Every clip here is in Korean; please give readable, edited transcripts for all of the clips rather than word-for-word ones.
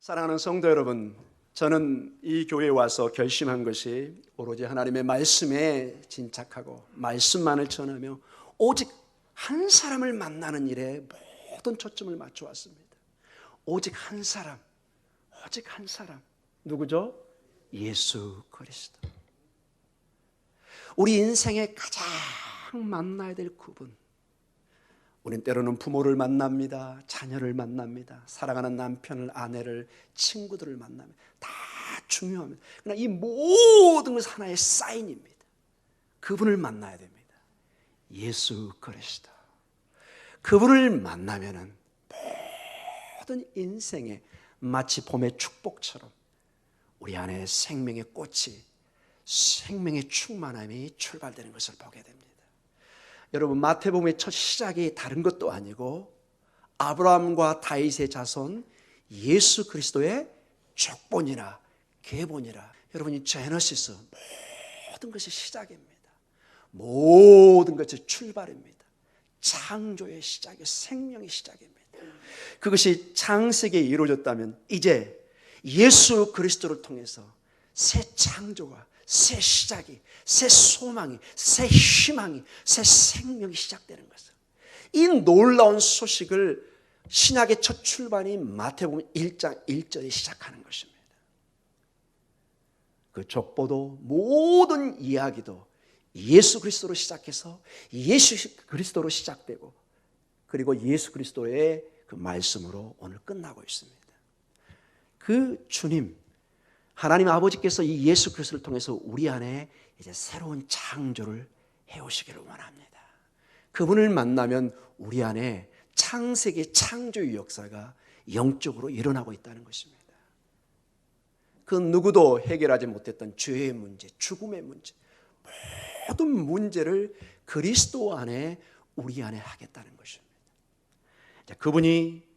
사랑하는 성도 여러분, 저는 이 교회에 와서 결심한 것이 오로지 하나님의 말씀에 진착하고 말씀만을 전하며 오직 한 사람을 만나는 일에 모든 초점을 맞춰 왔습니다. 오직 한 사람, 오직 한 사람. 누구죠? 예수 그리스도. 우리 인생에 가장 만나야 될 그분. 우린 때로는 부모를 만납니다. 자녀를 만납니다. 사랑하는 남편을, 아내를, 친구들을 만납니다. 다 중요합니다. 그러나 이 모든 것은 하나의 사인입니다. 그분을 만나야 됩니다. 예수 그리스도. 그분을 만나면은 모든 인생에 마치 봄의 축복처럼 우리 안에 생명의 꽃이, 생명의 충만함이 출발되는 것을 보게 됩니다. 여러분, 마태복음의 첫 시작이 다른 것도 아니고 아브라함과 다윗의 자손 예수 그리스도의 족본이나 계본이라. 여러분, 이 제너시스 모든 것이 시작입니다. 모든 것이 출발입니다. 창조의 시작이, 생명의 시작입니다. 그것이 창세기에 이루어졌다면 이제 예수 그리스도를 통해서 새 창조가, 새 시작이, 새 소망이, 새 희망이, 새 생명이 시작되는 것을, 이 놀라운 소식을 신약의 첫 출발인 마태복음 1장 1절에 시작하는 것입니다. 그 족보도 모든 이야기도 예수 그리스도로 시작해서 예수 그리스도로 시작되고, 그리고 예수 그리스도의 그 말씀으로 오늘 끝나고 있습니다. 그 주님, 하나님 아버지께서 이 예수 그리스도를 통해서 우리 안에 이제 새로운 창조를 해오시기를 원합니다. 그분을 만나면 우리 안에 창세기 창조의 역사가 영적으로 일어나고 있다는 것입니다. 그 누구도 해결하지 못했던 죄의 문제, 죽음의 문제, 모든 문제를 그리스도 안에, 우리 안에 하겠다는 것입니다. 그분이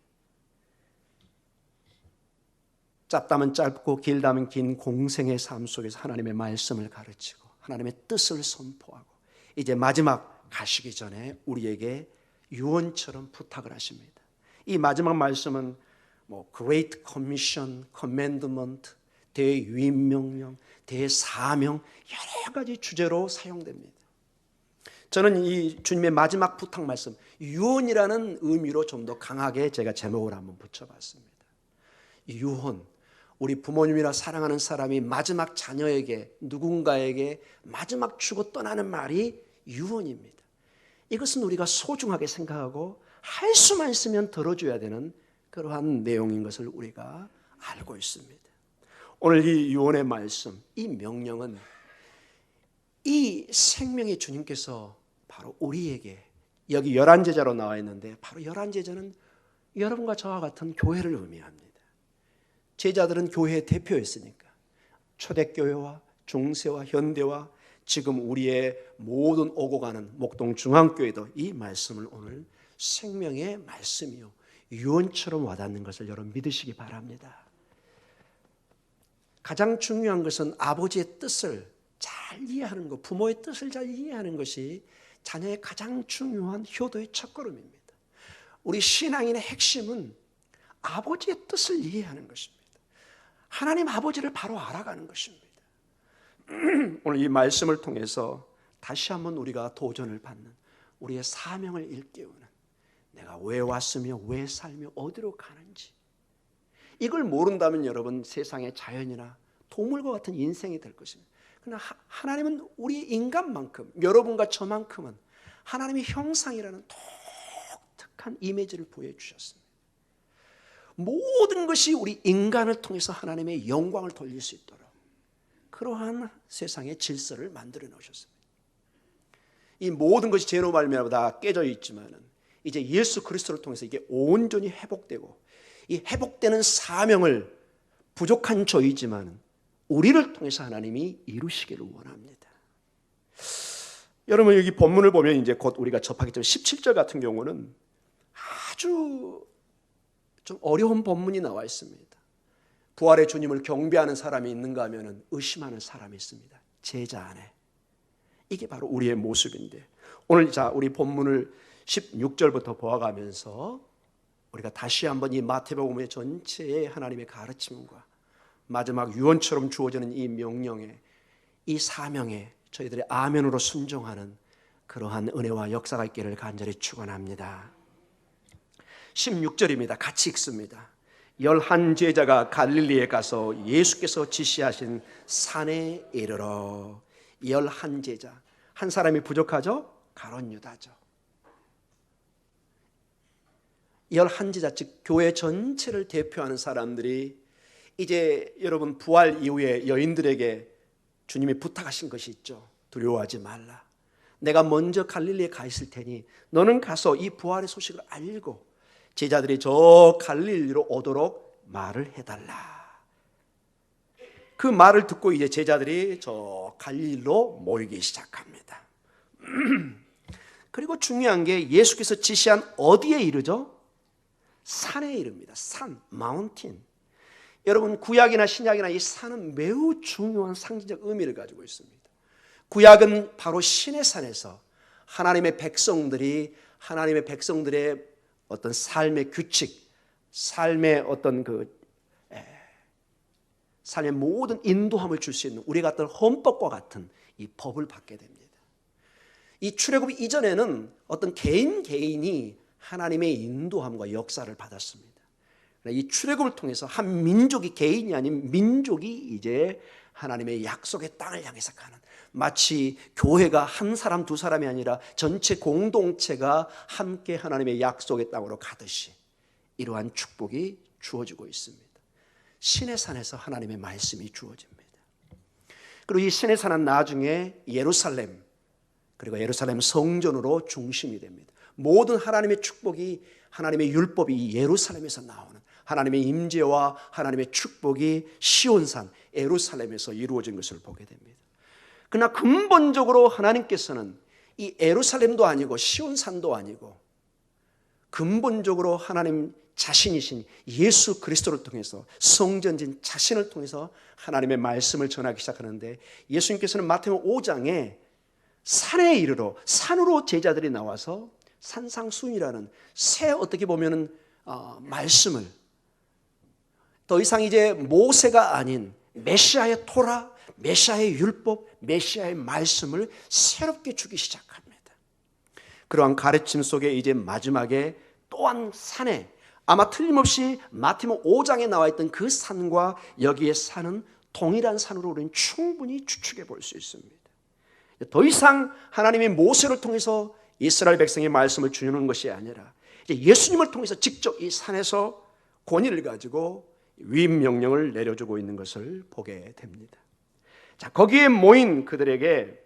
짧다면 짧고 길다면 긴 공생의 삶 속에서 하나님의 말씀을 가르치고 하나님의 뜻을 선포하고 이제 마지막 가시기 전에 우리에게 유언처럼 부탁을 하십니다. 이 마지막 말씀은 Great Commission, Commandment, 대위임명령, 대사명, 여러 가지 주제로 사용됩니다. 저는 이 주님의 마지막 부탁 말씀, 유언이라는 의미로 좀 더 강하게 제가 제목을 한번 붙여봤습니다. 유언, 우리 부모님이나 사랑하는 사람이 마지막 자녀에게, 누군가에게 마지막 주고 떠나는 말이 유언입니다. 이것은 우리가 소중하게 생각하고 할 수만 있으면 들어줘야 되는 그러한 내용인 것을 우리가 알고 있습니다. 오늘 이 유언의 말씀, 이 명령은 이 생명의 주님께서 바로 우리에게, 여기 열한 제자로 나와 있는데 바로 열한 제자는 여러분과 저와 같은 교회를 의미합니다. 제자들은 교회의 대표였으니까 초대교회와 중세와 현대와 지금 우리의 모든 오고 가는 목동중앙교회도 이 말씀을 오늘 생명의 말씀이요 유언처럼 와닿는 것을 여러분 믿으시기 바랍니다. 가장 중요한 것은 아버지의 뜻을 잘 이해하는 것, 부모의 뜻을 잘 이해하는 것이 자녀의 가장 중요한 효도의 첫걸음입니다. 우리 신앙인의 핵심은 아버지의 뜻을 이해하는 것입니다. 하나님 아버지를 바로 알아가는 것입니다. 오늘 이 말씀을 통해서 다시 한번 우리가 도전을 받는, 우리의 사명을 일깨우는, 내가 왜 왔으며 왜 살며 어디로 가는지, 이걸 모른다면 여러분 세상의 자연이나 동물과 같은 인생이 될 것입니다. 그러나 하나님은 우리 인간만큼, 여러분과 저만큼은 하나님의 형상이라는 독특한 이미지를 보여주셨습니다. 모든 것이 우리 인간을 통해서 하나님의 영광을 돌릴 수 있도록 그러한 세상의 질서를 만들어 놓으셨습니다. 이 모든 것이 죄로 말미암아 다 깨져 있지만은 이제 예수 그리스도를 통해서 이게 온전히 회복되고, 이 회복되는 사명을 부족한 저이지만 우리를 통해서 하나님이 이루시기를 원합니다. 여러분, 여기 본문을 보면 이제 곧 우리가 접하겠지만 17절 같은 경우는 아주 좀 어려운 본문이 나와 있습니다. 부활의 주님을 경배하는 사람이 있는가 하면 의심하는 사람이 있습니다. 제자 안에. 이게 바로 우리의 모습인데, 오늘 자 우리 본문을 16절부터 보아가면서 우리가 다시 한번 이 마태복음의 전체의 하나님의 가르침과 마지막 유언처럼 주어지는 이 명령에, 이 사명에 저희들의 아멘으로 순종하는 그러한 은혜와 역사가 있기를 간절히 축원합니다. 16절입니다. 같이 읽습니다. 11 제자가 갈릴리에 가서 예수께서 지시하신 산에 이르러. 11 제자, 한 사람이 부족하죠? 가룟 유다죠. 11 제자, 즉 교회 전체를 대표하는 사람들이 이제 여러분 부활 이후에 여인들에게 주님이 부탁하신 것이 있죠. 두려워하지 말라. 내가 먼저 갈릴리에 가 있을 테니 너는 가서 이 부활의 소식을 알고 제자들이 저 갈릴리로 오도록 말을 해달라. 그 말을 듣고 이제 제자들이 저 갈릴리로 모이기 시작합니다. 그리고 중요한 게 예수께서 지시한 어디에 이르죠? 산에 이릅니다. 산, 마운틴. 여러분 구약이나 신약이나 이 산은 매우 중요한 상징적 의미를 가지고 있습니다. 구약은 바로 신의 산에서 하나님의 백성들의 어떤 삶의 규칙, 삶의 어떤 삶의 모든 인도함을 줄 수 있는 우리 같은 헌법과 같은 이 법을 받게 됩니다. 이 출애굽 이전에는 어떤 개인이 하나님의 인도함과 역사를 받았습니다. 이 출애굽을 통해서 한 민족이, 개인이 아닌 민족이 이제 하나님의 약속의 땅을 향해서 가는, 마치 교회가 한 사람 두 사람이 아니라 전체 공동체가 함께 하나님의 약속의 땅으로 가듯이 이러한 축복이 주어지고 있습니다. 신의 산에서 하나님의 말씀이 주어집니다. 그리고 이 신의 산은 나중에 예루살렘, 그리고 예루살렘 성전으로 중심이 됩니다. 모든 하나님의 축복이, 하나님의 율법이 이 예루살렘에서 나오는, 하나님의 임재와 하나님의 축복이 시온산 예루살렘에서 이루어진 것을 보게 됩니다. 그러나 근본적으로 하나님께서는 이 예루살렘도 아니고 시온산도 아니고 근본적으로 하나님 자신이신 예수 그리스도를 통해서, 성전진 자신을 통해서 하나님의 말씀을 전하기 시작하는데, 예수님께서는 마태복음 5장에 산에 이르러, 산으로 제자들이 나와서 산상수훈이라는 새, 어떻게 보면은 말씀을, 더 이상 이제 모세가 아닌 메시아의 토라, 메시아의 율법, 메시아의 말씀을 새롭게 주기 시작합니다. 그러한 가르침 속에 이제 마지막에 또한 산에, 아마 틀림없이 마태복음 5장에 나와 있던 그 산과 여기에 산은 동일한 산으로 우리는 충분히 추측해 볼 수 있습니다. 더 이상 하나님이 모세를 통해서 이스라엘 백성의 말씀을 주는 것이 아니라 이제 예수님을 통해서 직접 이 산에서 권위를 가지고 위임 명령을 내려주고 있는 것을 보게 됩니다. 자, 거기에 모인 그들에게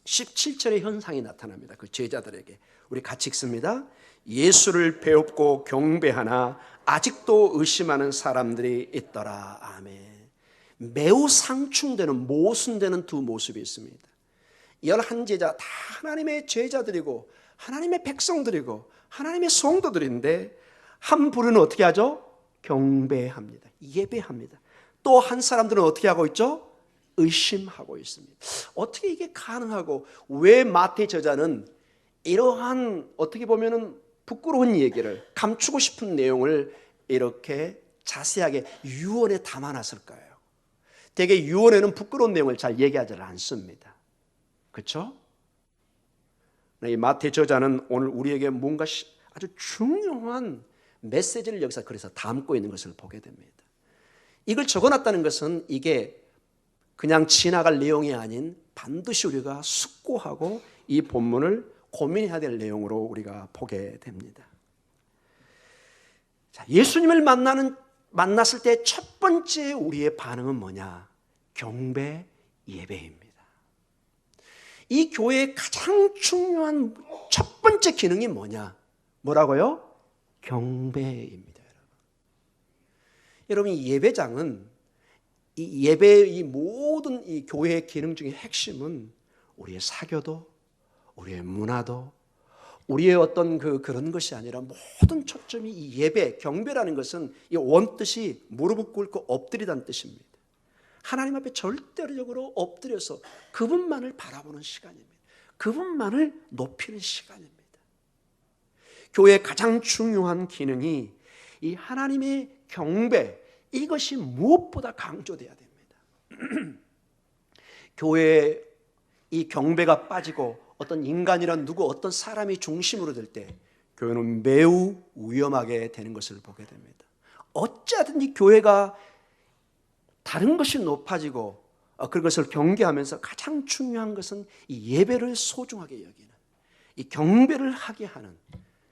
17절의 현상이 나타납니다. 그 제자들에게 우리 같이 읽습니다. 예수를 배웁고 경배하나 아직도 의심하는 사람들이 있더라. 아멘. 매우 상충되는, 모순되는 두 모습이 있습니다. 11 제자 다 하나님의 제자들이고 하나님의 백성들이고 하나님의 성도들인데, 한 부류는 어떻게 하죠? 경배합니다. 예배합니다. 또 한 사람들은 어떻게 하고 있죠? 의심하고 있습니다. 어떻게 이게 가능하고, 왜 마태 저자는 이러한 어떻게 보면은 부끄러운 얘기를, 감추고 싶은 내용을 이렇게 자세하게 유언에 담아놨을까요? 대개 유언에는 부끄러운 내용을 잘 얘기하지 않습니다. 그렇죠? 이 마태 저자는 오늘 우리에게 뭔가 아주 중요한 메시지를 여기서 그래서 담고 있는 것을 보게 됩니다. 이걸 적어놨다는 것은 이게 그냥 지나갈 내용이 아닌 반드시 우리가 숙고하고 이 본문을 고민해야 될 내용으로 우리가 보게 됩니다. 자, 예수님을 만났을 때 첫 번째 우리의 반응은 뭐냐? 경배, 예배입니다. 이 교회의 가장 중요한 첫 번째 기능이 뭐냐? 뭐라고요? 경배입니다. 여러분, 이 예배장은, 이 예배의 이 모든 이 교회의 기능 중에 핵심은 우리의 사교도, 우리의 문화도, 우리의 어떤 그런 것이 아니라 모든 초점이 이 예배, 경배라는 것은 이 원뜻이 무릎을 꿇고 엎드리다는 뜻입니다. 하나님 앞에 절대적으로 엎드려서 그분만을 바라보는 시간입니다. 그분만을 높이는 시간입니다. 교회의 가장 중요한 기능이 이 하나님의 경배, 이것이 무엇보다 강조돼야 됩니다. 교회에 이 경배가 빠지고 어떤 인간이란 누구, 어떤 사람이 중심으로 될 때 교회는 매우 위험하게 되는 것을 보게 됩니다. 어찌하든지 교회가 다른 것이 높아지고 그런 것을 경계하면서 가장 중요한 것은 이 예배를 소중하게 여기는, 이 경배를 하게 하는,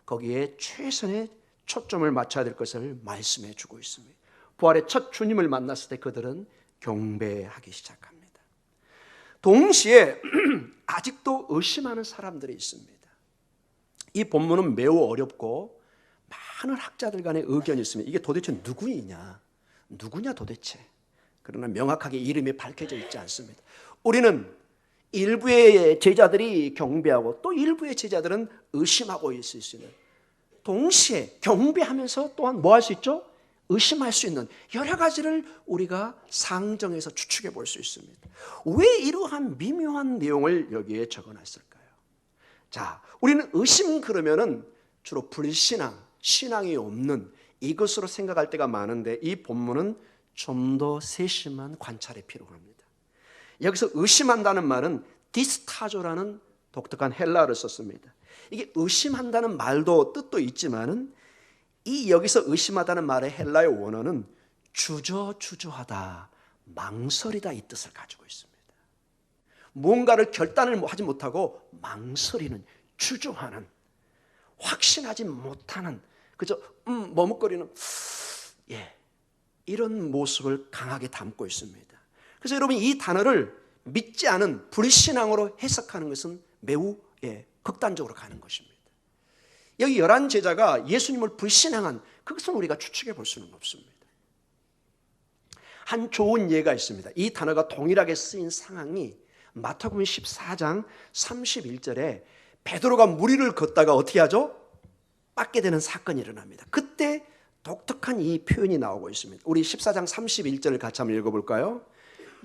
거기에 최선의 초점을 맞춰야 될 것을 말씀해 주고 있습니다. 부활의 첫 주님을 만났을 때 그들은 경배하기 시작합니다. 동시에 아직도 의심하는 사람들이 있습니다. 이 본문은 매우 어렵고 많은 학자들 간의 의견이 있습니다. 이게 도대체 누구냐 도대체. 그러나 명확하게 이름이 밝혀져 있지 않습니다. 우리는 일부의 제자들이 경배하고 또 일부의 제자들은 의심하고 있을 수 있는, 동시에 경배하면서 또한 뭐 할 수 있죠? 의심할 수 있는 여러 가지를 우리가 상정해서 추측해 볼 수 있습니다. 왜 이러한 미묘한 내용을 여기에 적어놨을까요? 자, 우리는 의심 그러면은 주로 불신앙, 신앙이 없는 이것으로 생각할 때가 많은데 이 본문은 좀 더 세심한 관찰이 필요합니다. 여기서 의심한다는 말은 디스타조라는 독특한 헬라어를 썼습니다. 이게 의심한다는 말도 뜻도 있지만은 이 여기서 의심하다는 말의 헬라의 원어는 주저하다, 망설이다 이 뜻을 가지고 있습니다. 뭔가를 결단을 하지 못하고 망설이는, 주저하는, 확신하지 못하는, 그저 머뭇거리는 이런 모습을 강하게 담고 있습니다. 그래서 여러분 이 단어를 믿지 않은 불신앙으로 해석하는 것은 매우 극단적으로 가는 것입니다. 여기 11 제자가 예수님을 불신앙한 그것은 우리가 추측해 볼 수는 없습니다. 한 좋은 예가 있습니다. 이 단어가 동일하게 쓰인 상황이 마태복음 14장 31절에 베드로가 물 위를 걷다가 어떻게 하죠? 빠게 되는 사건이 일어납니다. 그때 독특한 이 표현이 나오고 있습니다. 우리 14장 31절을 같이 한번 읽어볼까요?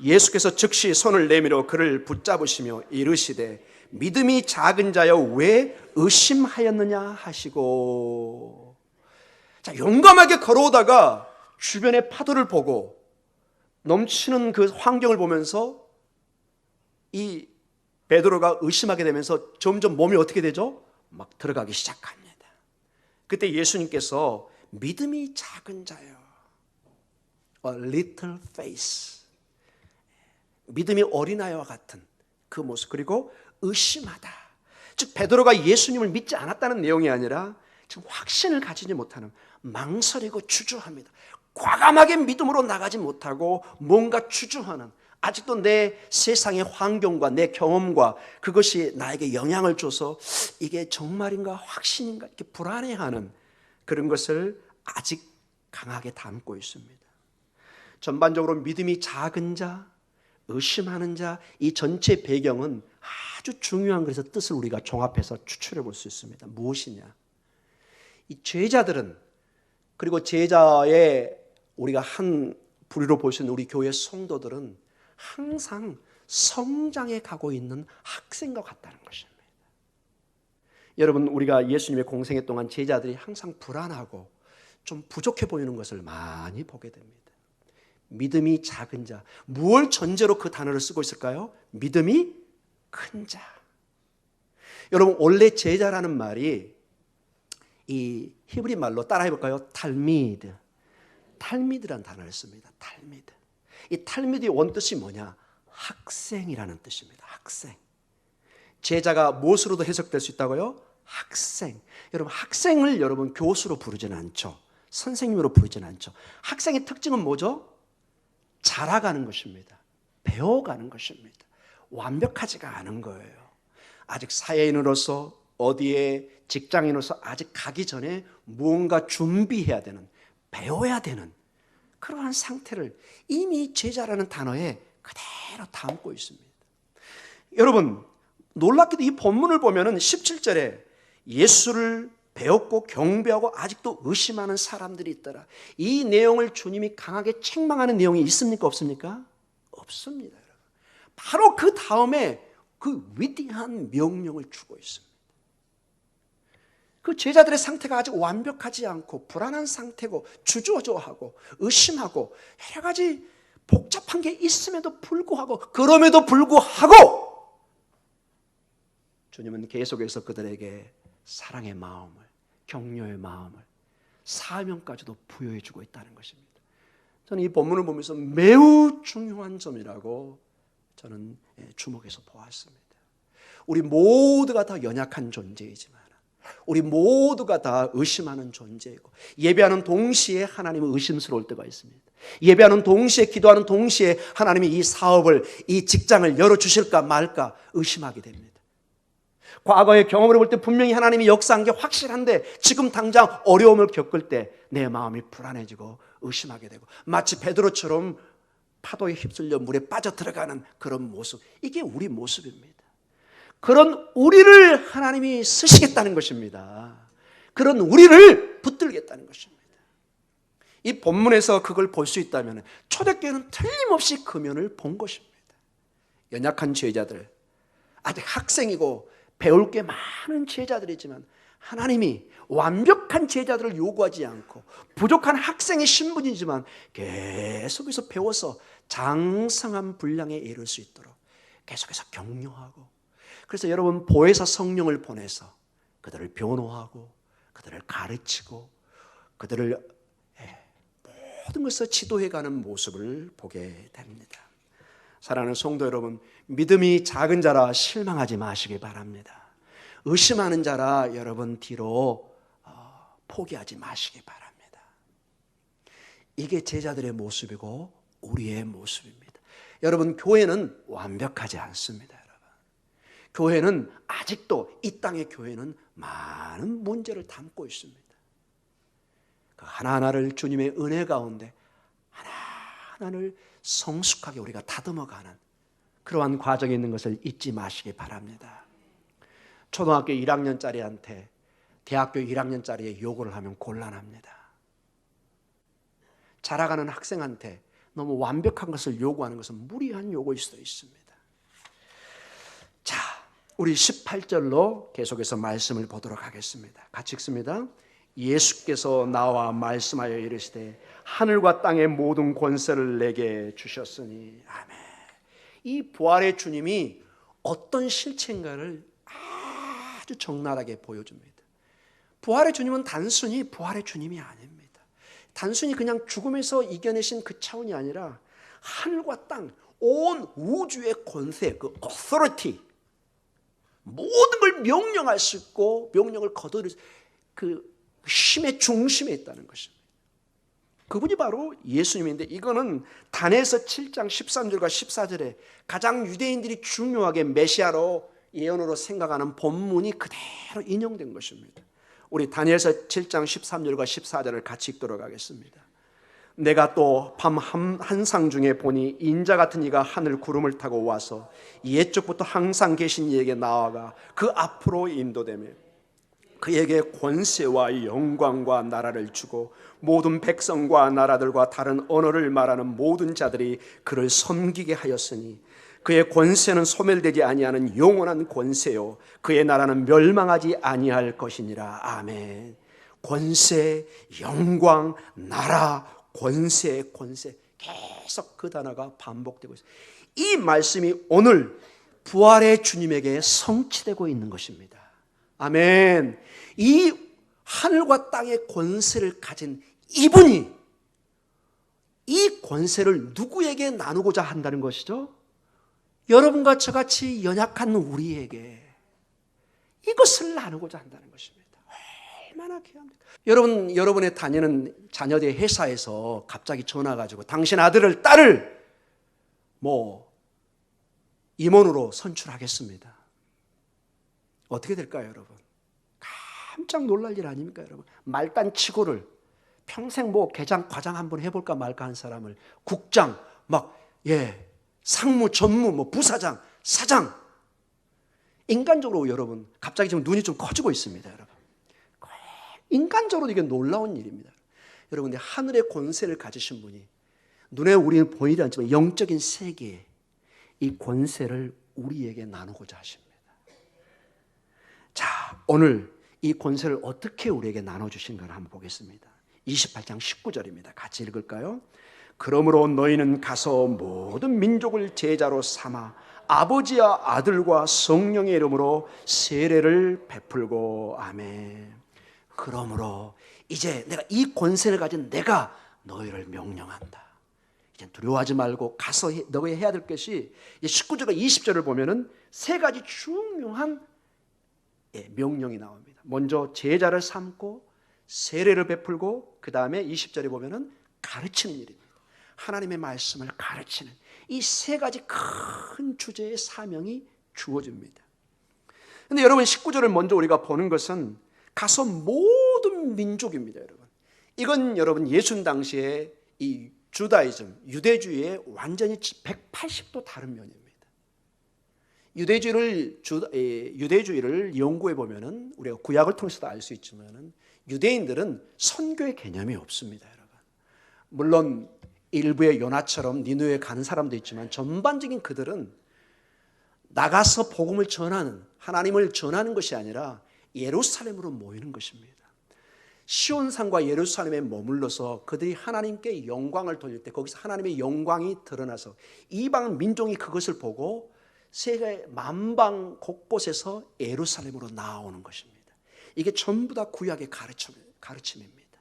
예수께서 즉시 손을 내밀어 그를 붙잡으시며 이르시되 믿음이 작은 자여 왜 의심하였느냐 하시고. 자, 용감하게 걸어오다가 주변의 파도를 보고 넘치는 그 환경을 보면서 이 베드로가 의심하게 되면서 점점 몸이 어떻게 되죠? 막 들어가기 시작합니다. 그때 예수님께서 믿음이 작은 자요, a little faith, 믿음이 어린아이와 같은 그 모습, 그리고 의심하다, 즉 베드로가 예수님을 믿지 않았다는 내용이 아니라 지금 확신을 가지지 못하는, 망설이고 주저합니다. 과감하게 믿음으로 나가지 못하고 뭔가 주저하는, 아직도 내 세상의 환경과 내 경험과 그것이 나에게 영향을 줘서 이게 정말인가 확신인가 이렇게 불안해하는 그런 것을 아직 강하게 담고 있습니다. 전반적으로 믿음이 작은 자, 의심하는 자, 이 전체 배경은 아주 중요한 그래서 뜻을 우리가 종합해서 추출해 볼 수 있습니다. 무엇이냐? 이 제자들은, 그리고 제자의 우리가 한 부류로 볼 수 있는 우리 교회 성도들은 항상 성장해 가고 있는 학생과 같다는 것입니다. 여러분, 우리가 예수님의 공생애 동안 제자들이 항상 불안하고 좀 부족해 보이는 것을 많이 보게 됩니다. 믿음이 작은 자, 무엇을 전제로 그 단어를 쓰고 있을까요? 믿음이 큰 자. 여러분, 원래 제자라는 말이 이 히브리 말로 따라해 볼까요? 탈미드라는 단어를 씁니다. 탈미드. 이 탈미드의 원뜻이 뭐냐? 학생이라는 뜻입니다. 학생. 제자가 무엇으로도 해석될 수 있다고요? 학생. 여러분, 학생을 여러분 교수로 부르지는 않죠. 선생님으로 부르지는 않죠. 학생의 특징은 뭐죠? 자라가는 것입니다. 배워가는 것입니다. 완벽하지가 않은 거예요. 아직 사회인으로서, 어디에 직장인으로서 아직 가기 전에 무언가 준비해야 되는, 배워야 되는 그러한 상태를 이미 제자라는 단어에 그대로 담고 있습니다. 여러분, 놀랍게도 이 본문을 보면은 17절에 예수를 배웠고 경배하고 아직도 의심하는 사람들이 있더라. 이 내용을 주님이 강하게 책망하는 내용이 있습니까? 없습니까? 없습니다. 여러분. 바로 그 다음에 그 위대한 명령을 주고 있습니다. 그 제자들의 상태가 아직 완벽하지 않고 불안한 상태고 주저주저하고 의심하고 여러 가지 복잡한 게 있음에도 불구하고 그럼에도 불구하고 주님은 계속해서 그들에게 사랑의 마음을, 격려의 마음을, 사명까지도 부여해 주고 있다는 것입니다. 저는 이 본문을 보면서 매우 중요한 점이라고 저는 주목해서 보았습니다. 우리 모두가 다 연약한 존재이지만 우리 모두가 다 의심하는 존재이고 예배하는 동시에 하나님은 의심스러울 때가 있습니다. 예배하는 동시에 기도하는 동시에 하나님이 이 사업을 이 직장을 열어주실까 말까 의심하게 됩니다. 과거의 경험을 볼 때 분명히 하나님이 역사한 게 확실한데 지금 당장 어려움을 겪을 때 내 마음이 불안해지고 의심하게 되고 마치 베드로처럼 파도에 휩쓸려 물에 빠져들어가는 그런 모습, 이게 우리 모습입니다. 그런 우리를 하나님이 쓰시겠다는 것입니다. 그런 우리를 붙들겠다는 것입니다. 이 본문에서 그걸 볼 수 있다면 초대교회는 틀림없이 그 면을 본 것입니다. 연약한 제자들, 아직 학생이고 배울 게 많은 제자들이지만 하나님이 완벽한 제자들을 요구하지 않고 부족한 학생의 신분이지만 계속해서 배워서 장성한 분량에 이를 수 있도록 계속해서 격려하고, 그래서 여러분 보혜사 성령을 보내서 그들을 변호하고 그들을 가르치고 그들을 모든 것을 지도해가는 모습을 보게 됩니다. 사랑하는 성도 여러분, 믿음이 작은 자라 실망하지 마시기 바랍니다. 의심하는 자라 여러분 뒤로 포기하지 마시기 바랍니다. 이게 제자들의 모습이고 우리의 모습입니다. 여러분, 교회는 완벽하지 않습니다. 여러분, 교회는 아직도, 이 땅의 교회는 많은 문제를 담고 있습니다. 그 하나하나를 주님의 은혜 가운데 하나하나를 성숙하게 우리가 다듬어가는 그러한 과정에 있는 것을 잊지 마시기 바랍니다. 초등학교 1학년짜리한테 대학교 1학년짜리의 요구를 하면 곤란합니다. 자라가는 학생한테 너무 완벽한 것을 요구하는 것은 무리한 요구일 수도 있습니다. 자, 우리 18절로 계속해서 말씀을 보도록 하겠습니다. 같이 읽습니다. 예수께서 나와 말씀하여 이르시되 하늘과 땅의 모든 권세를 내게 주셨으니. 아멘. 이 부활의 주님이 어떤 실체인가를 아주 적나라하게 보여줍니다. 부활의 주님은 단순히 부활의 주님이 아닙니다. 단순히 그냥 죽음에서 이겨내신 그 차원이 아니라 하늘과 땅, 온 우주의 권세, 그 authority, 모든 걸 명령할 수 있고 명령을 거두는 그 힘의 중심에 있다는 것입니다. 그분이 바로 예수님인데, 이거는 다니엘서 7장 13절과 14절에 가장 유대인들이 중요하게 메시아로 예언으로 생각하는 본문이 그대로 인용된 것입니다. 우리 다니엘서 7장 13절과 14절을 같이 읽도록 하겠습니다. 내가 또 밤 한상 중에 보니 인자 같은 이가 하늘 구름을 타고 와서 옛적부터 항상 계신 이에게 나아가 그 앞으로 인도되며 그에게 권세와 영광과 나라를 주고 모든 백성과 나라들과 다른 언어를 말하는 모든 자들이 그를 섬기게 하였으니 그의 권세는 소멸되지 아니하는 영원한 권세요 그의 나라는 멸망하지 아니할 것이니라. 아멘. 권세, 영광, 나라, 권세, 권세, 계속 그 단어가 반복되고 있어요. 이 말씀이 오늘 부활의 주님에게 성취되고 있는 것입니다. 아멘. 이 하늘과 땅의 권세를 가진 이분이 이 권세를 누구에게 나누고자 한다는 것이죠? 여러분과 저같이 연약한 우리에게 이것을 나누고자 한다는 것입니다. 얼마나 귀합니까? 여러분의 다니는 자녀의 회사에서 갑자기 전화 가지고 당신 아들을 딸을 임원으로 선출하겠습니다. 어떻게 될까요, 여러분? 깜짝 놀랄 일 아닙니까, 여러분? 말단치고를 평생 계장, 과장 한번 해볼까 말까 한 사람을 국장, 상무, 전무, 부사장, 사장. 인간적으로 여러분, 갑자기 지금 눈이 좀 커지고 있습니다, 여러분. 인간적으로 이게 놀라운 일입니다. 여러분, 하늘의 권세를 가지신 분이 눈에 우리는 보이지 않지만 영적인 세계에 이 권세를 우리에게 나누고자 하십니다. 자, 오늘 이 권세를 어떻게 우리에게 나눠주신 걸 한번 보겠습니다. 28장 19절입니다. 같이 읽을까요? 그러므로 너희는 가서 모든 민족을 제자로 삼아 아버지와 아들과 성령의 이름으로 세례를 베풀고. 아멘. 그러므로 이제 내가 이 권세를 가진 내가 너희를 명령한다. 이제 두려워하지 말고 가서 너희 해야 될 것이 19절과 20절을 보면은 세 가지 중요한 명령이 나옵니다. 먼저 제자를 삼고 세례를 베풀고, 그 다음에 20절에 보면은 가르치는 일입니다. 하나님의 말씀을 가르치는 이 세 가지 큰 주제의 사명이 주어집니다. 그런데 여러분 19절을 먼저 우리가 보는 것은 가서 모든 민족입니다. 여러분, 이건 여러분 예수님 당시에 이 주다이즘, 유대주의의 완전히 180도 다른 면입니다. 유대주의를 연구해 보면은 우리가 구약을 통해서도 알 수 있지만은 유대인들은 선교의 개념이 없습니다, 여러분. 물론 일부의 요나처럼 니느웨에 가는 사람도 있지만 전반적인 그들은 나가서 복음을 전하는, 하나님을 전하는 것이 아니라 예루살렘으로 모이는 것입니다. 시온산과 예루살렘에 머물러서 그들이 하나님께 영광을 돌릴 때 거기서 하나님의 영광이 드러나서 이방 민족이 그것을 보고 세계 만방 곳곳에서 예루살렘으로 나오는 것입니다. 이게 전부 다 구약의 가르침입니다.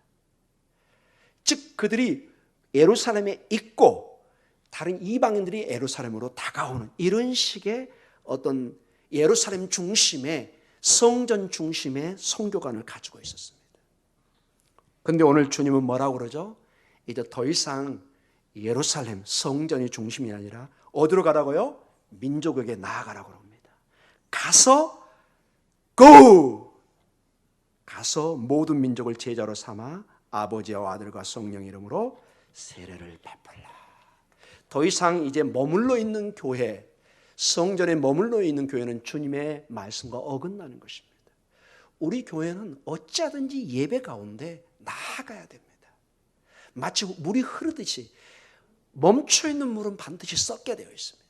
즉 그들이 예루살렘에 있고 다른 이방인들이 예루살렘으로 다가오는 이런 식의 어떤 예루살렘 중심의, 성전 중심의 선교관을 가지고 있었습니다. 그런데 오늘 주님은 뭐라고 그러죠? 이제 더 이상 예루살렘 성전이 중심이 아니라 어디로 가라고요? 민족에게 나아가라고 합니다. 가서 go! 가서 모든 민족을 제자로 삼아 아버지와 아들과 성령 이름으로 세례를 베풀라. 더 이상 이제 머물러 있는 교회, 성전에 머물러 있는 교회는 주님의 말씀과 어긋나는 것입니다. 우리 교회는 어찌하든지 예배 가운데 나아가야 됩니다. 마치 물이 흐르듯이 멈춰있는 물은 반드시 썩게 되어 있습니다.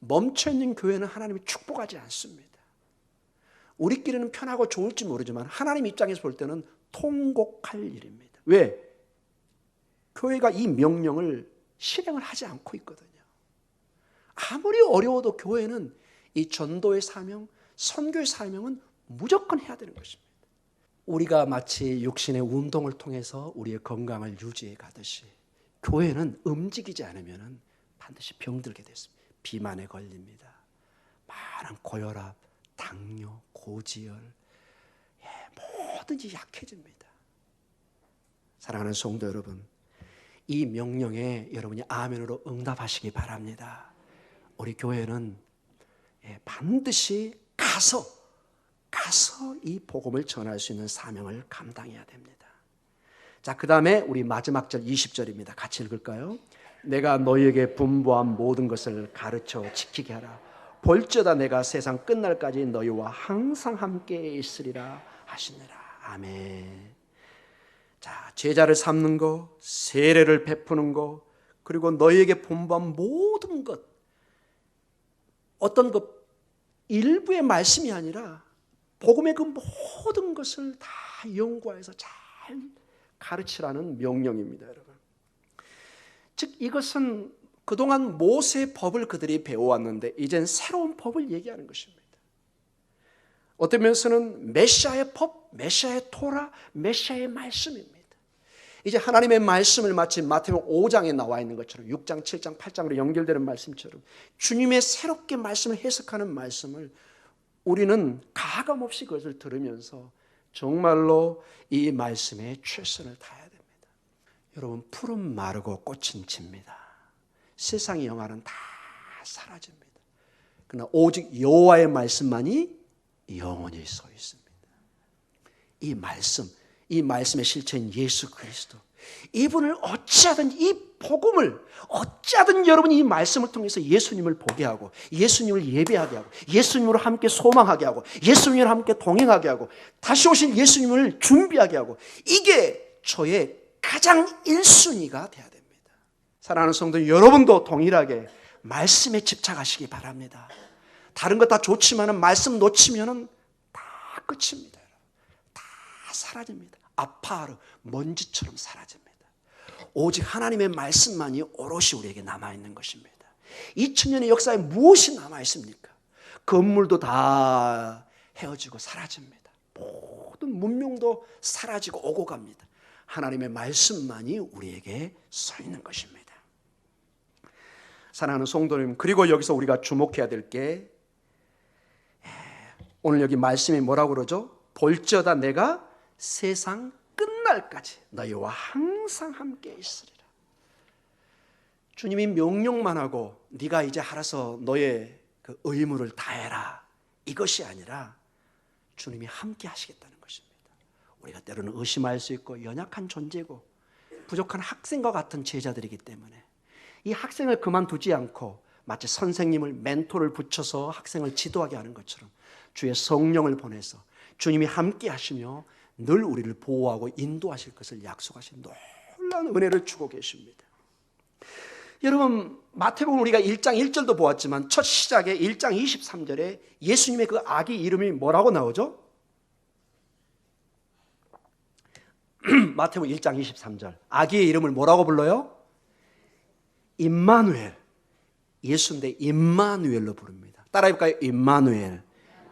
멈춰있는 교회는 하나님이 축복하지 않습니다. 우리끼리는 편하고 좋을지 모르지만 하나님 입장에서 볼 때는 통곡할 일입니다. 왜? 교회가 이 명령을 실행을 하지 않고 있거든요. 아무리 어려워도 교회는 이 전도의 사명, 선교의 사명은 무조건 해야 되는 것입니다. 우리가 마치 육신의 운동을 통해서 우리의 건강을 유지해 가듯이 교회는 움직이지 않으면 반드시 병들게 됐습니다. 비만에 걸립니다. 많은 고혈압, 당뇨, 고지혈, 뭐든지 약해집니다. 사랑하는 성도 여러분, 이 명령에 여러분이 아멘으로 응답하시기 바랍니다. 우리 교회는 반드시 가서 이 복음을 전할 수 있는 사명을 감당해야 됩니다. 자, 그 다음에 우리 마지막 절 20절입니다. 같이 읽을까요? 내가 너희에게 분부한 모든 것을 가르쳐 지키게 하라. 볼지어다 내가 세상 끝날까지 너희와 항상 함께 있으리라 하시니라. 아멘. 자, 제자를 삼는 것, 세례를 베푸는 것, 그리고 너희에게 분부한 모든 것, 어떤 것 일부의 말씀이 아니라 복음의 그 모든 것을 다 연구해서 잘 가르치라는 명령입니다, 여러분. 즉 이것은 그동안 모세의 법을 그들이 배워왔는데 이젠 새로운 법을 얘기하는 것입니다. 어떤 면에서는 메시아의 법, 메시아의 토라, 메시아의 말씀입니다. 이제 하나님의 말씀을 마치 마태복음 5장에 나와 있는 것처럼 6장, 7장, 8장으로 연결되는 말씀처럼 주님의 새롭게 말씀을 해석하는 말씀을 우리는 가감없이 그것을 들으면서 정말로 이 말씀에 최선을 다해야 됩니다. 여러분, 풀은 마르고 꽃은 집니다. 세상의 영화는 다 사라집니다. 그러나 오직 여호와의 말씀만이 영원히 서 있습니다. 이 말씀의 실체인 예수 그리스도, 이분을 어찌하든 이 복음을 어찌하든 여러분이 이 말씀을 통해서 예수님을 보게 하고 예수님을 예배하게 하고 예수님으로 함께 소망하게 하고 예수님을 함께 동행하게 하고 다시 오신 예수님을 준비하게 하고, 이게 저의 가장 1순위가 돼야 됩니다. 사랑하는 성도 여러분도 동일하게 말씀에 집착하시기 바랍니다. 다른 거 다 좋지만 말씀 놓치면 다 끝입니다. 다 사라집니다. 아파르, 먼지처럼 사라집니다. 오직 하나님의 말씀만이 오롯이 우리에게 남아있는 것입니다. 2000년의 역사에 무엇이 남아있습니까? 건물도 다 헤어지고 사라집니다. 모든 문명도 사라지고 오고 갑니다. 하나님의 말씀만이 우리에게 서 있는 것입니다. 사랑하는 성도님, 그리고 여기서 우리가 주목해야 될 게, 오늘 여기 말씀이 뭐라고 그러죠? 볼지어다 내가 세상 끝날까지 너희와 항상 함께 있으리라. 주님이 명령만 하고 네가 이제 알아서 너의 그 의무를 다해라, 이것이 아니라 주님이 함께 하시겠다는 것입니다. 우리가 때로는 의심할 수 있고 연약한 존재고 부족한 학생과 같은 제자들이기 때문에 이 학생을 그만두지 않고 마치 선생님을, 멘토를 붙여서 학생을 지도하게 하는 것처럼 주의 성령을 보내서 주님이 함께 하시며 늘 우리를 보호하고 인도하실 것을 약속하신 놀라운 은혜를 주고 계십니다. 여러분, 마태복음 우리가 1장 1절도 보았지만 첫 시작에 1장 23절에 예수님의 그 아기 이름이 뭐라고 나오죠? 마태복음 1장 23절, 아기의 이름을 뭐라고 불러요? 임마누엘. 예수인데 임마누엘로 부릅니다. 따라해볼까요? 임마누엘.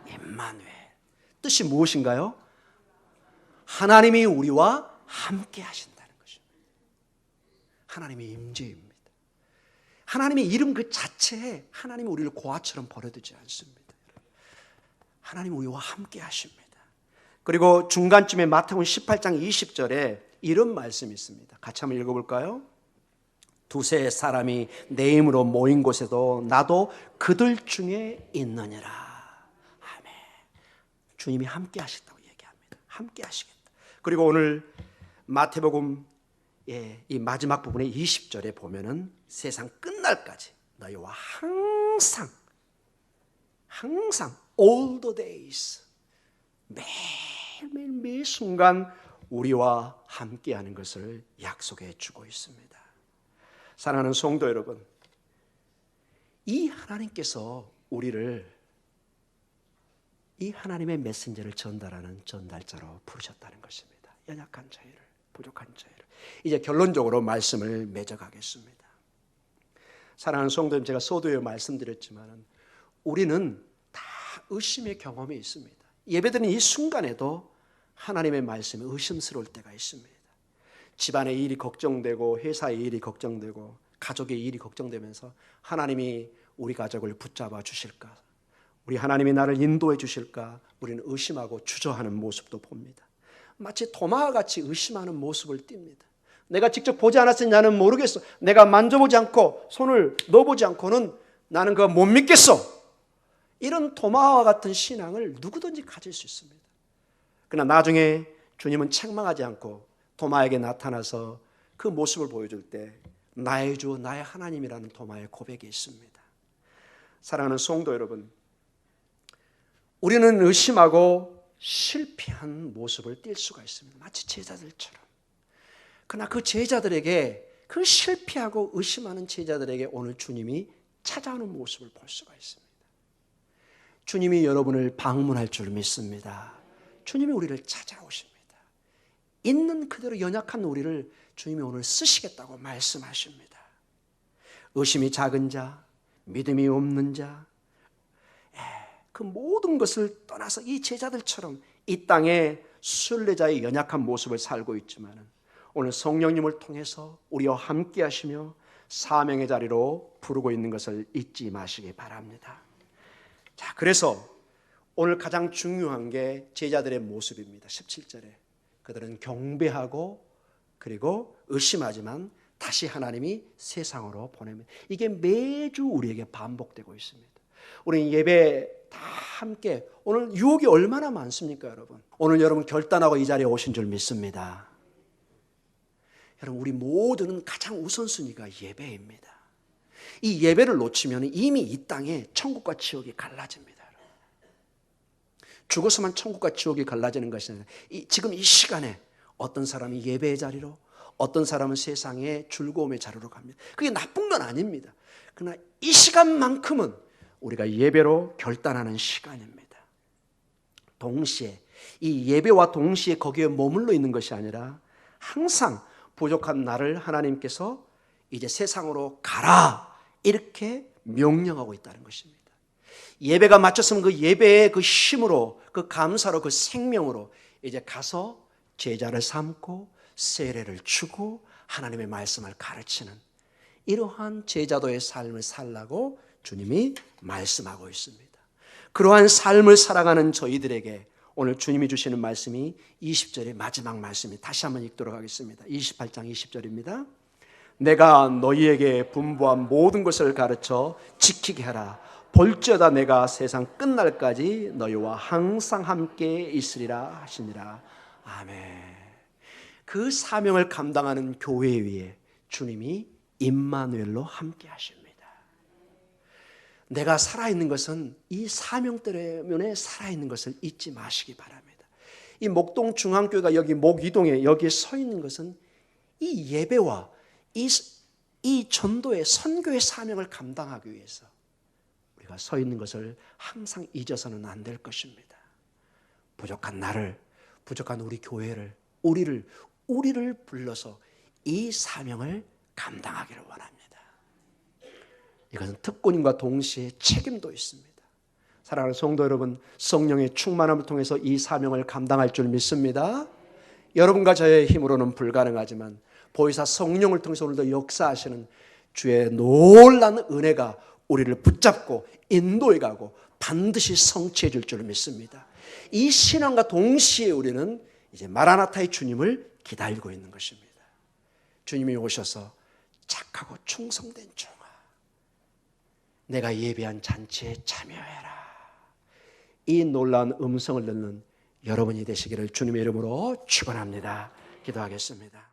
임마누엘. 뜻이 무엇인가요? 하나님이 우리와 함께 하신다는 것입니다. 하나님의 임재입니다. 하나님의 이름 그 자체에 하나님이 우리를 고아처럼 버려두지 않습니다. 하나님 우리와 함께 하십니다. 그리고 중간쯤에 마태복음 18장 20절에 이런 말씀이 있습니다. 같이 한번 읽어볼까요? 두세 사람이 내 이름으로 모인 곳에도 나도 그들 중에 있느니라. 아멘. 주님이 함께 하시다고 얘기합니다. 함께 하시겠다. 그리고 오늘 마태복음 이 마지막 부분에 20절에 보면은 세상 끝날까지 너희와 항상 all the days, 매일매일 매 순간 우리와 함께하는 것을 약속해 주고 있습니다. 사랑하는 성도 여러분, 이 하나님께서 우리를 이 하나님의 메신저를 전달하는 전달자로 부르셨다는 것입니다. 연약한 저희를, 부족한 저희를. 이제 결론적으로 말씀을 맺어가겠습니다. 사랑하는 성도님, 제가 서두에 말씀드렸지만 우리는 다 의심의 경험이 있습니다. 예배드리는 이 순간에도 하나님의 말씀이 의심스러울 때가 있습니다. 집안의 일이 걱정되고 회사의 일이 걱정되고 가족의 일이 걱정되면서 하나님이 우리 가족을 붙잡아 주실까, 우리 하나님이 나를 인도해 주실까, 우리는 의심하고 주저하는 모습도 봅니다. 마치 도마와 같이 의심하는 모습을 띱니다. 내가 직접 보지 않았으니 나는 모르겠어. 내가 만져보지 않고 손을 넣어보지 않고는 나는 그거 못 믿겠어. 이런 도마와 같은 신앙을 누구든지 가질 수 있습니다. 그러나 나중에 주님은 책망하지 않고 도마에게 나타나서 그 모습을 보여줄 때 나의 주, 나의 하나님이라는 도마의 고백이 있습니다. 사랑하는 성도 여러분, 우리는 의심하고 실패한 모습을 띌 수가 있습니다. 마치 제자들처럼. 그러나 그 제자들에게, 그 실패하고 의심하는 제자들에게 오늘 주님이 찾아오는 모습을 볼 수가 있습니다. 주님이 여러분을 방문할 줄 믿습니다. 주님이 우리를 찾아오십니다. 있는 그대로 연약한 우리를 주님이 오늘 쓰시겠다고 말씀하십니다. 의심이 작은 자, 믿음이 없는 자, 그 모든 것을 떠나서 이 제자들처럼 이 땅에 순례자의 연약한 모습을 살고 있지만 오늘 성령님을 통해서 우리와 함께 하시며 사명의 자리로 부르고 있는 것을 잊지 마시기 바랍니다. 자, 그래서 오늘 가장 중요한 게 제자들의 모습입니다. 17절에 그들은 경배하고 그리고 의심하지만 다시 하나님이 세상으로 보냅니다. 이게 매주 우리에게 반복되고 있습니다. 우리 예배 다 함께, 오늘 유혹이 얼마나 많습니까, 여러분? 오늘 여러분 결단하고 이 자리에 오신 줄 믿습니다. 여러분, 우리 모두는 가장 우선순위가 예배입니다. 이 예배를 놓치면 이미 이 땅에 천국과 지옥이 갈라집니다. 죽어서만 천국과 지옥이 갈라지는 것이 아니라 지금 이 시간에 어떤 사람이 예배의 자리로, 어떤 사람은 세상의 즐거움의 자리로 갑니다. 그게 나쁜 건 아닙니다. 그러나 이 시간만큼은 우리가 예배로 결단하는 시간입니다. 동시에 이 예배와 동시에 거기에 머물러 있는 것이 아니라 항상 부족한 나를 하나님께서 이제 세상으로 가라 이렇게 명령하고 있다는 것입니다. 예배가 마쳤으면 그 예배의 그 힘으로, 그 감사로, 그 생명으로 이제 가서 제자를 삼고 세례를 주고 하나님의 말씀을 가르치는 이러한 제자도의 삶을 살라고 주님이 말씀하고 있습니다. 그러한 삶을 살아가는 저희들에게 오늘 주님이 주시는 말씀이 20절의 마지막 말씀이 다시 한번 읽도록 하겠습니다. 28장 20절입니다. 내가 너희에게 분부한 모든 것을 가르쳐 지키게 하라. 볼지어다 내가 세상 끝날까지 너희와 항상 함께 있으리라 하시니라. 아멘. 그 사명을 감당하는 교회 위에 주님이 임마누엘로 함께 하십니다. 내가 살아있는 것은 이 사명 때문에 살아있는 것을 잊지 마시기 바랍니다. 이 목동 중앙교회가 여기 목이동에 여기에 서 있는 것은 이 예배와 이 전도의 선교의 사명을 감당하기 위해서 우리가 서 있는 것을 항상 잊어서는 안 될 것입니다. 부족한 나를, 부족한 우리 교회를, 우리를 불러서 이 사명을 감당하기를 원합니다. 이것은 특권임과 동시에 책임도 있습니다. 사랑하는 성도 여러분, 성령의 충만함을 통해서 이 사명을 감당할 줄 믿습니다. 여러분과 저의 힘으로는 불가능하지만 보혜사 성령을 통해서 오늘도 역사하시는 주의 놀라운 은혜가 우리를 붙잡고 인도해 가고 반드시 성취해 줄 줄 믿습니다. 이 신앙과 동시에 우리는 이제 마라나타의 주님을 기다리고 있는 것입니다. 주님이 오셔서 착하고 충성된 종아, 내가 예배한 잔치에 참여해라. 이 놀라운 음성을 듣는 여러분이 되시기를 주님의 이름으로 축원합니다. 기도하겠습니다.